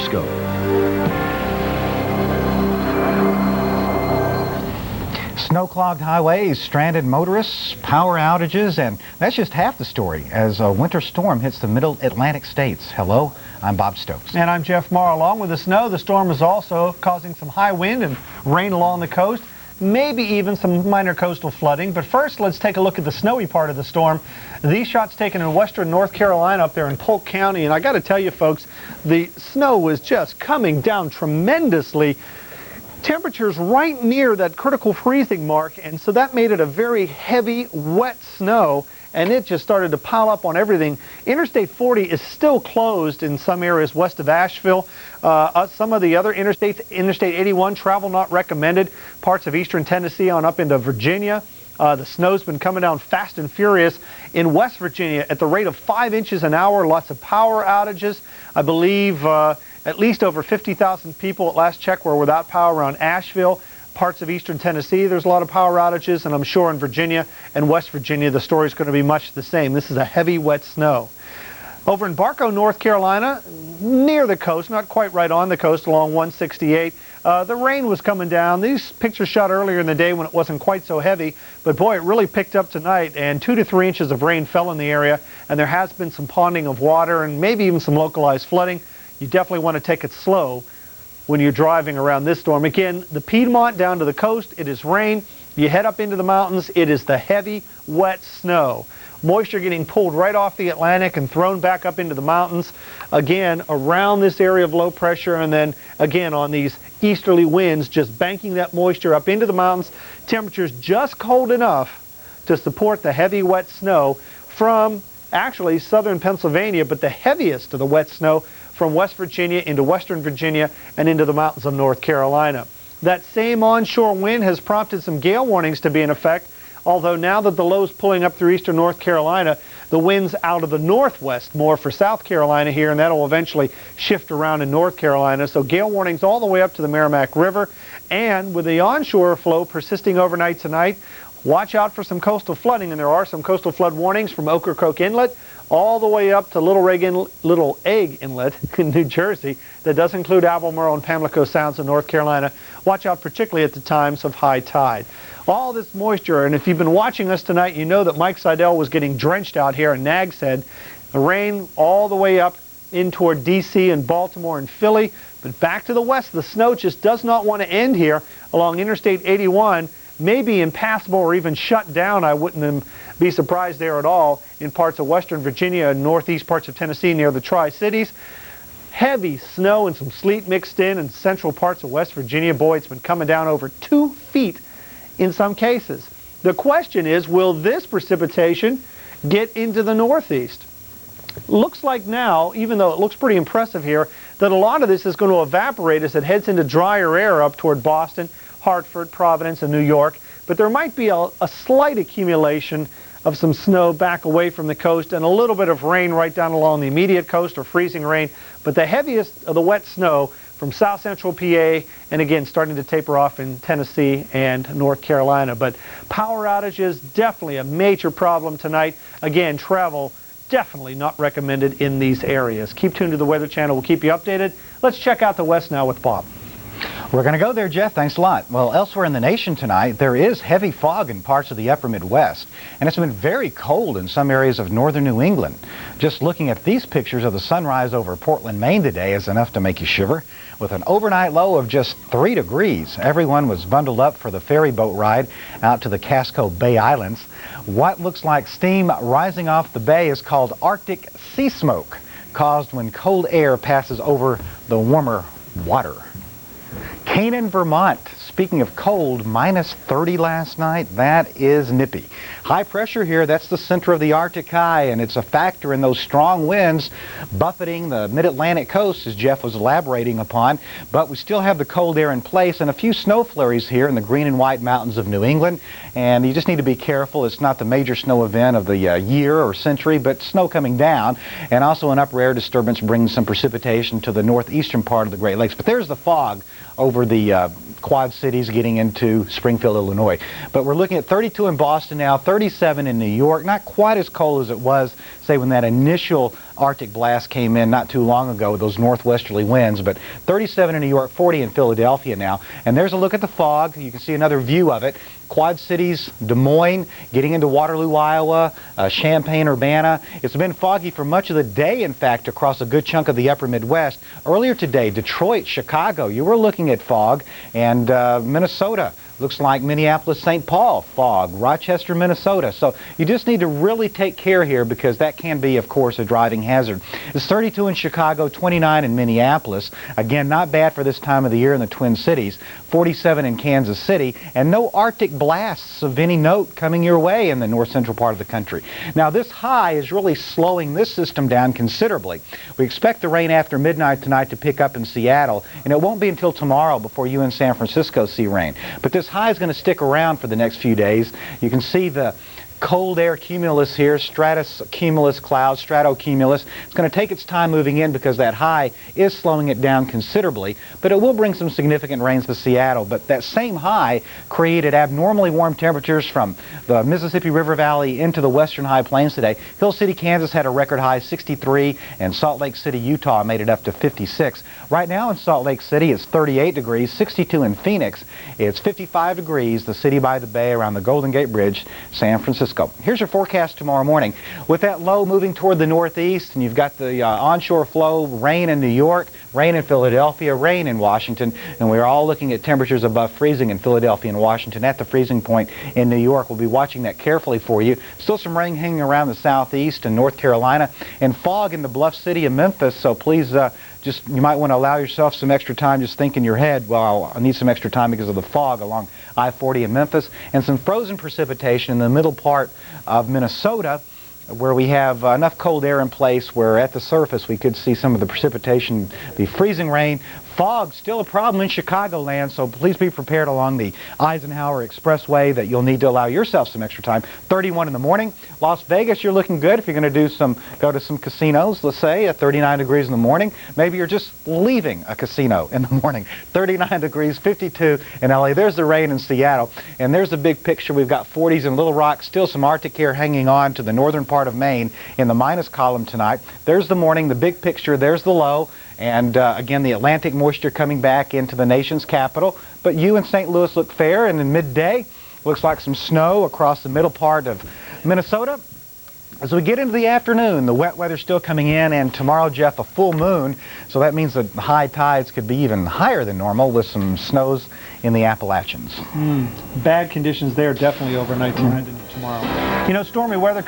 WeatherScope. Snow-clogged highways, stranded motorists, power outages, and that's just half the story as a winter storm hits the middle Atlantic states. Hello, I'm Bob Stokes. And I'm Jeff Marr. Along with the snow, the storm is also causing some high wind and rain along the coast, maybe even some minor coastal flooding. But first, let's take a look at the snowy part of the storm. These shots taken in western North Carolina up there in Polk County. And I got to tell you, folks, the snow was just coming down tremendously. Temperatures right near that critical freezing mark, and so that made it a very heavy, wet snow, and it just started to pile up on everything. Interstate 40 is still closed in some areas west of Asheville. Some of the other interstates, Interstate 81, travel not recommended. Parts of eastern Tennessee on up into Virginia. The snow's been coming down fast and furious in West Virginia at the rate of 5 inches an hour. Lots of power outages. I believe at least over 50,000 people at last check were without power around Asheville. Parts of eastern Tennessee, there's a lot of power outages, and I'm sure in Virginia and West Virginia the story's going to be much the same. This is a heavy, wet snow. Over in Barco, North Carolina, near the coast, not quite right on the coast, along 168, the rain was coming down. These pictures shot earlier in the day when it wasn't quite so heavy, but boy, it really picked up tonight, and 2 to 3 inches of rain fell in the area, and there has been some ponding of water and maybe even some localized flooding. You definitely want to take it slow when you're driving around this storm. Again, the Piedmont down to the coast, it is rain. You head up into the mountains, it is the heavy, wet snow. Moisture getting pulled right off the Atlantic and thrown back up into the mountains. Again, around this area of low pressure, and then again on these easterly winds, just banking that moisture up into the mountains. Temperatures just cold enough to support the heavy, wet snow from actually southern Pennsylvania, but the heaviest of the wet snow from West Virginia into western Virginia and into the mountains of North Carolina. That same onshore wind has prompted some gale warnings to be in effect, although now that the low's pulling up through eastern North Carolina, the wind's out of the northwest more for South Carolina here, and that'll eventually shift around in North Carolina. So gale warnings all the way up to the Merrimack River, and with the onshore flow persisting overnight tonight, watch out for some coastal flooding, and there are some coastal flood warnings from Ocracoke Inlet all the way up to Little Egg Inlet in New Jersey. That does include Albemarle and Pamlico Sounds in North Carolina. Watch out particularly at the times of high tide. All this moisture, and if you've been watching us tonight, you know that Mike Seidel was getting drenched out here in Nags Head. The rain all the way up in toward D.C. and Baltimore and Philly. But back to the west, the snow just does not want to end here along Interstate 81. May be impassable or even shut down. I wouldn't be surprised there at all in parts of western Virginia and northeast parts of Tennessee near the Tri-Cities. Heavy snow and some sleet mixed in central parts of West Virginia. Boy, it's been coming down over 2 feet in some cases. The question is, will this precipitation get into the northeast? Looks like now, even though it looks pretty impressive here, that a lot of this is going to evaporate as it heads into drier air up toward Boston, Hartford, Providence, and New York. But there might be a slight accumulation of some snow back away from the coast and a little bit of rain right down along the immediate coast, or freezing rain. But the heaviest of the wet snow from south central PA, and again starting to taper off in Tennessee and North Carolina. But power outages, definitely a major problem tonight. Again, travel definitely not recommended in these areas. Keep tuned to the Weather Channel. We'll keep you updated. Let's check out the west now with Bob. We're going to go there, Jeff. Thanks a lot. Well, elsewhere in the nation tonight, there is heavy fog in parts of the upper Midwest, and it's been very cold in some areas of northern New England. Just looking at these pictures of the sunrise over Portland, Maine today is enough to make you shiver. With an overnight low of just 3 degrees, everyone was bundled up for the ferry boat ride out to the Casco Bay Islands. What looks like steam rising off the bay is called Arctic sea smoke, caused when cold air passes over the warmer water. Canaan, Vermont, speaking of cold, minus 30 last night. That is nippy. High pressure here, that's the center of the Arctic high, and it's a factor in those strong winds buffeting the mid-Atlantic coast, as Jeff was elaborating upon. But we still have the cold air in place and a few snow flurries here in the Green and White Mountains of New England. And you just need to be careful. It's not the major snow event of the year or century, but snow coming down. And also an upper air disturbance brings some precipitation to the northeastern part of the Great Lakes. But there's the fog over the Quad Cities getting into Springfield, Illinois. But we're looking at 32 in Boston now, 30 37 in New York. Not quite as cold as it was, say, when that initial Arctic blast came in not too long ago with those northwesterly winds, but 37 in New York, 40 in Philadelphia now. And there's a look at the fog. You can see another view of it. Quad Cities, Des Moines, getting into Waterloo, Iowa, Champaign, Urbana. It's been foggy for much of the day, in fact, across a good chunk of the upper Midwest. Earlier today, Detroit, Chicago, you were looking at fog, and Minnesota. Looks like Minneapolis, St. Paul, fog, Rochester, Minnesota. So you just need to really take care here because that can be, of course, a driving hazard. It's 32 in Chicago, 29 in Minneapolis. Again, not bad for this time of the year in the Twin Cities. 47 in Kansas City, and no Arctic blasts of any note coming your way in the north central part of the country. Now, this high is really slowing this system down considerably. We expect the rain after midnight tonight to pick up in Seattle, and it won't be until tomorrow before you in San Francisco see rain. But this high is going to stick around for the next few days. You can see the cold air cumulus here, stratus cumulus cloud, stratocumulus. It's going to take its time moving in because that high is slowing it down considerably, but it will bring some significant rains to Seattle. But that same high created abnormally warm temperatures from the Mississippi River Valley into the western high plains today. Hill City, Kansas had a record high 63, and Salt Lake City, Utah made it up to 56. Right now in Salt Lake City, it's 38 degrees, 62 in Phoenix. It's 55 degrees, the city by the bay around the Golden Gate Bridge, San Francisco. Here's your forecast tomorrow morning. With that low moving toward the northeast, and you've got the onshore flow, rain in New York, rain in Philadelphia, rain in Washington, and we're all looking at temperatures above freezing in Philadelphia and Washington at the freezing point in New York. We'll be watching that carefully for you. Still some rain hanging around the southeast and North Carolina, and fog in the Bluff City of Memphis, so please you might want to allow yourself some extra time. Just think in your head, well, I need some extra time because of the fog along I-40 in Memphis, and some frozen precipitation in the middle part of Minnesota, where we have enough cold air in place where at the surface we could see some of the precipitation, the freezing rain. Fog still a problem in Chicagoland, so please be prepared along the Eisenhower Expressway that you'll need to allow yourself some extra time. 31 in the morning. Las Vegas, you're looking good if you're going to go to some casinos, let's say, at 39 degrees in the morning. Maybe you're just leaving a casino in the morning. 39 degrees, 52 in LA. There's the rain in Seattle, and there's the big picture. We've got 40s in Little Rock, still some Arctic air hanging on to the northern part of Maine in the minus column tonight. There's the morning, the big picture, there's the low. And again, the Atlantic moisture coming back into the nation's capital. But you in St. Louis look fair, and in midday, looks like some snow across the middle part of Minnesota. As we get into the afternoon, the wet weather's still coming in, and tomorrow, Jeff, a full moon. So that means that high tides could be even higher than normal with some snows in the Appalachians. Bad conditions there definitely overnight tonight and tomorrow. You know, stormy weather